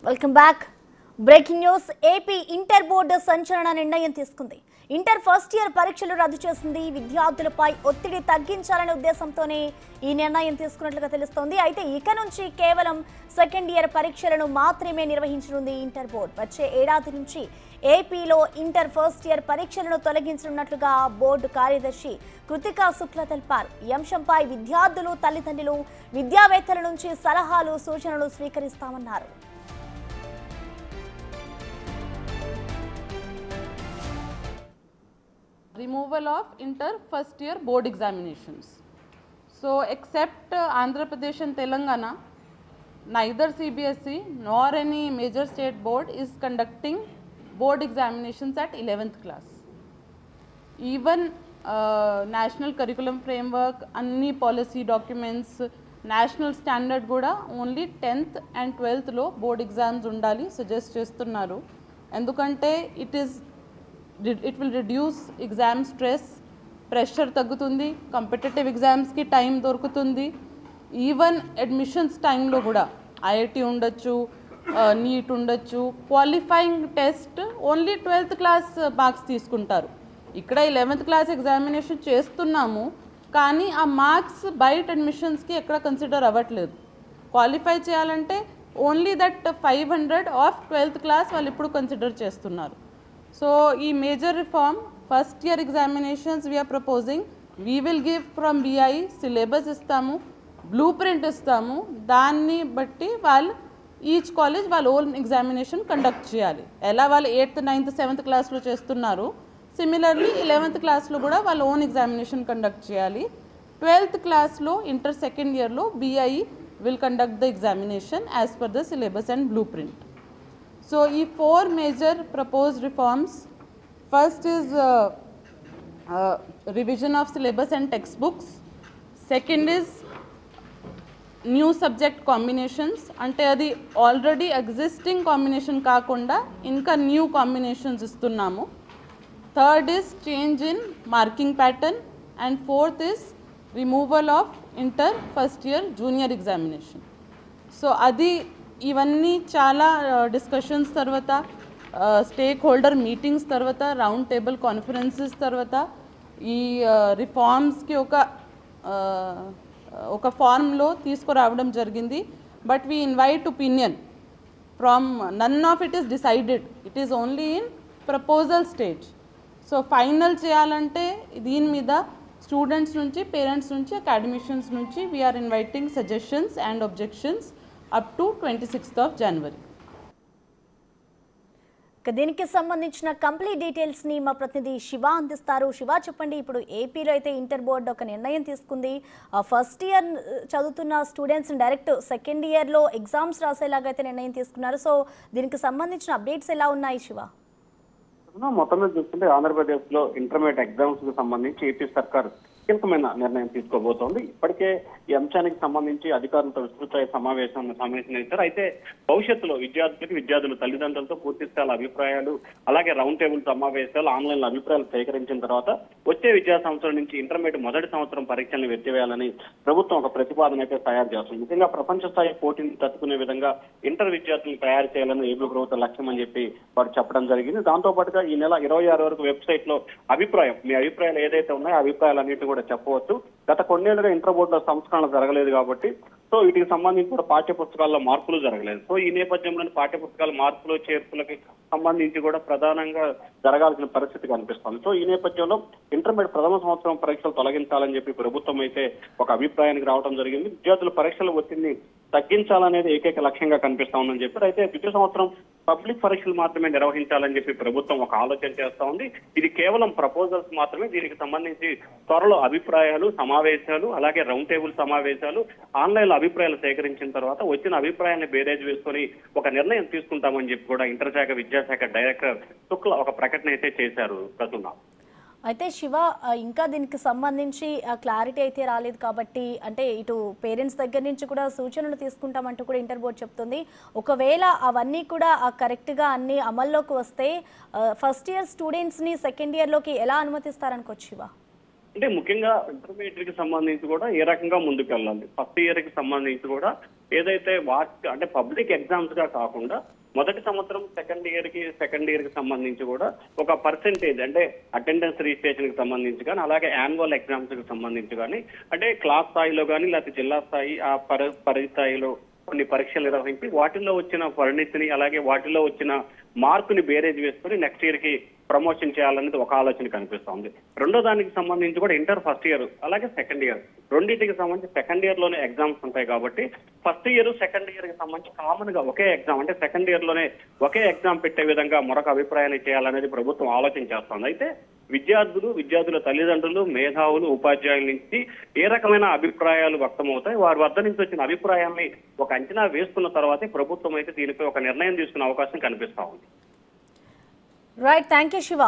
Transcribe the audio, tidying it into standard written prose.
Welcome back. Breaking news. AP inter board సంచలన నిర్ణయం తీసుకుంది. ఇంటర్ ఫస్ట్ ఇయర్ పరీక్షలు రద్దు చేసింది. విద్యార్థులపై ఒత్తిడి తగ్గించాలనే ఉద్దేశంతోనే ఈ నిర్ణయం తీసుకున్నట్లుగా తెలుస్తోంది. అయితే ఇక నుంచి కేవలం సెకండ్ ఇయర్ పరీక్షలను మాత్రమే నిర్వహించనుంది ఇంటర్ బోర్డు. వచ్చే ఏడాది నుంచి ఏపీలో ఇంటర్ ఫస్ట్ ఇయర్ పరీక్షలను తొలగించనున్నట్లుగా బోర్డు కార్యదర్శి కృతికా శుక్లా తెలిపారు. ఈ అంశంపై విద్యార్థులు, తల్లిదండ్రులు, విద్యావేత్తల నుంచి సలహాలు, సూచనలు స్వీకరిస్తామన్నారు. Removal of inter first year board examinations. So except Andhra Pradesh and Telangana, neither CBSE nor any major state board is conducting board examinations at 11th class. Even national curriculum framework, anni policy documents, national standard kuda only 10th and 12th lo board exams undali suggest chestunnaru. Endukante it will reduce exam stress, pressure tagutundi, competitive exams ki time dorkutundi, even admissions time lo kuda IIT undachu, NEET undachu, qualifying test only 12th class marks తీసుకుంటారు. ఇక్కడ 11th class examination చేస్తున్నాము కానీ ఆ marks బయట అడ్మిషన్స్కి ఎక్కడ consider అవ్వట్లేదు. Qualify చేయాలంటే only that 500 of 12th class వాళ్ళు ఇప్పుడు కన్సిడర్ చేస్తున్నారు. So, ఈ major reform first year examinations we're proposing. We will give from BI syllabus ఇస్తాము, బ్లూ ప్రింట్ ఇస్తాము. దాన్ని బట్టి వాళ్ళు ఈచ్ కాలేజ్ వాళ్ళ ఓన్ ఎగ్జామినేషన్ కండక్ట్ చేయాలి. ఎలా వాళ్ళు 8th, 9th, 7th క్లాస్లో చేస్తున్నారు, సిమిలర్లీ 11th క్లాస్లో కూడా వాళ్ళ ఓన్ ఎగ్జామినేషన్ కండక్ట్ చేయాలి. 12th క్లాస్లో ఇంటర్ సెకండ్ ఇయర్లో BI will conduct the examination as per the syllabus and blue print. So, these four major proposed reforms. First is revision of syllabus and textbooks. Second is new subject combinations. Ante adi already existing combination kaakunda inka new combinations istunnamu. Third is change in marking pattern. And fourth is removal of inter first year junior examination. So, adi ఇవన్నీ చాలా discussions తర్వాత, stake holder meetings తర్వాత, round table conferences తర్వాత ఈ రిఫార్మ్స్కి ఒక ఫార్మ్లో తీసుకురావడం జరిగింది. But we invite opinion from none of it is decided, it is only in proposal stage. So final చేయాలంటే దీని మీద స్టూడెంట్స్ నుంచి, పేరెంట్స్ నుంచి, అకాడమిషియన్స్ నుంచి we're inviting suggestions and objections up to 26th of January. దీనికి సంబంధించిన complete details ని మా ప్రతినిధి శివ అందిస్తారు. శివ, చెప్పండి, ఇప్పుడు ఏపీలో అయితే ఇంటర్ బోర్డు ఒక నిర్ణయం తీసుకుంది. ఫస్ట్ ఇయర్ చదువుతున్న స్టూడెంట్స్ డైరెక్ట్ సెకండ్ ఇయర్లో ఎగ్జామ్స్ రాసేలాగా అయితే నిర్ణయం తీసుకున్నారు. సో దీనికి సంబంధించిన అప్డేట్స్ ఎలా ఉన్నాయి శివ? మొత్తం మీద చూస్తుంటే ఆంధ్రప్రదేశ్ లో ఇంటర్మీడియట్ ఎగ్జామ్స్ కు సంబంధించి ఏపీ సర్కార్ కీలకమైన నిర్ణయం తీసుకోబోతోంది. ఇప్పటికే ఈ అంశానికి సంబంధించి అధికారులతో విస్తృత సమావేశం ఇచ్చారు. అయితే భవిష్యత్తులో విద్యార్థులు తల్లిదండ్రులతో పూర్తి స్థాయి అభిప్రాయాలు, అలాగే రౌండ్ టేబుల్ సమావేశాలు, ఆన్లైన్ అభిప్రాయాలు సేకరించిన తర్వాత వచ్చే విద్యా సంవత్సరం నుంచి ఇంటర్మీడియట్ మొదటి సంవత్సరం పరీక్షలను ఎత్తివేయాలని ప్రభుత్వం ఒక ప్రతిపాదన అయితే తయారు చేస్తుంది. ముఖ్యంగా ప్రపంచ స్థాయి పోటీని తట్టుకునే విధంగా ఇంటర్ విద్యార్థులను తయారు చేయాలని ఏపీ ప్రభుత్వ లక్ష్యం అని చెప్పి వారు చెప్పడం జరిగింది. దాంతో పాటుగా ఈ నెల 26 వరకు వెబ్సైట్ లో మీ అభిప్రాయాలు ఏదైతే ఉన్నాయో ఆ అభిప్రాయాలన్నింటినీ కూడా చెప్పవచ్చు. గత కొన్నేళ్లుగా ఇంటర్ బోర్డులో సంస్కరణ జరగలేదు కాబట్టి సో వీటికి సంబంధించి కూడా పాఠ్య పుస్తకాల్లో మార్పులు జరగలేదు. సో ఈ నేపథ్యంలోని పాఠ్య పుస్తకాల మార్పులు, చేర్పులకి సంబంధించి కూడా ప్రధానంగా జరగాల్సిన పరిస్థితి కనిపిస్తుంది. సో ఈ నేపథ్యంలో ఇంటర్మీడియట్ ప్రథమ సంవత్సరం పరీక్షలు తొలగించాలని చెప్పి ప్రభుత్వం అయితే ఒక అభిప్రాయానికి రావడం జరిగింది. విద్యార్థుల పరీక్షల ఒత్తిడిని తగ్గించాలనేది ఏకైక లక్ష్యంగా కనిపిస్తా ఉందని చెప్పారు. అయితే ద్వితీయ సంవత్సరం పబ్లిక్ పరీక్షలు మాత్రమే నిర్వహించాలని చెప్పి ప్రభుత్వం ఒక ఆలోచన చేస్తా ఉంది. ఇది కేవలం ప్రపోజల్స్ మాత్రమే. దీనికి సంబంధించి త్వరలో అభిప్రాయాలు, సమావేశాలు, అలాగే రౌండ్ టేబుల్ సమావేశాలు, ఆన్లైన్ అభిప్రాయాలు సేకరించిన తర్వాత వచ్చిన అభిప్రాయాన్ని బేరేజ్ వేసుకొని ఒక నిర్ణయం తీసుకుంటామని చెప్పి కూడా ఇంటర్ శాఖ విద్యాశాఖ డైరెక్టర్ శుక్లా ఒక ప్రకటన అయితే చేశారు. ప్రస్తుతం అయితే శివ, ఇంకా దీనికి సంబంధించి క్లారిటీ అయితే రాలేదు కాబట్టి, అంటే ఇటు పేరెంట్స్ దగ్గర నుంచి కూడా సూచనలు తీసుకుంటామంటూ కూడా ఇంటర్ బోర్డు చెప్తుంది. ఒకవేళ అవన్నీ కూడా కరెక్ట్గా అన్ని అమల్లోకి వస్తే ఫస్ట్ ఇయర్ స్టూడెంట్స్ని సెకండ్ ఇయర్లోకి ఎలా అనుమతిస్తారనుకోవచ్చు శివ? అంటే ముఖ్యంగా ఇంటర్మీడియట్కి సంబంధించి కూడా ఏ రకంగా ముందుకు వెళ్ళాలి, ఫస్ట్ ఇయర్ కి సంబంధించి కూడా ఏదైతే అంటే పబ్లిక్ ఎగ్జామ్స్ గా కాకుండా మొదటి సంవత్సరం సెకండ్ ఇయర్ కి సంబంధించి కూడా ఒక పర్సెంటేజ్ అంటే అటెండెన్స్ రిజిస్ట్రేషన్ కి సంబంధించి కానీ అలాగే యాన్యువల్ ఎగ్జామ్స్ కి సంబంధించి కానీ అంటే క్లాస్ స్థాయిలో కానీ లేకపోతే జిల్లా స్థాయి ఆ పరిస్థాయిలో కొన్ని పరీక్షలు నిర్వహించి వాటిల్లో వచ్చిన పరిణితిని అలాగే వాటిల్లో వచ్చిన మార్కుని బేరేజ్ వేసుకుని నెక్స్ట్ ఇయర్ కి ప్రమోషన్ చేయాలనేది ఒక ఆలోచన కనిపిస్తోంది. రెండో దానికి సంబంధించి కూడా ఇంటర్ ఫస్ట్ ఇయర్ అలాగే సెకండ్ ఇయర్ రెండింటికి సంబంధించి సెకండ్ ఇయర్ లోనే ఎగ్జామ్స్ ఉంటాయి కాబట్టి ఫస్ట్ ఇయర్ సెకండ్ ఇయర్ కి సంబంధించి కామన్ గా ఒకే ఎగ్జామ్ అంటే సెకండ్ ఇయర్ లోనే ఒకే ఎగ్జామ్ పెట్టే విధంగా మరొక అభిప్రాయాన్ని చేయాలనేది ప్రభుత్వం ఆలోచన చేస్తోంది. అయితే విద్యార్థుల తల్లిదండ్రులు, మేధావులు, ఉపాధ్యాయుల నుంచి ఏ రకమైన అభిప్రాయాలు వ్యక్తమవుతాయి, వారి వద్ద నుంచి వచ్చిన అభిప్రాయాన్ని ఒక అంచనా వేసుకున్న తర్వాతే ప్రభుత్వం అయితే దీనిపై ఒక నిర్ణయం తీసుకునే అవకాశం కనిపిస్తా ఉంది. Right, thank you Shiva.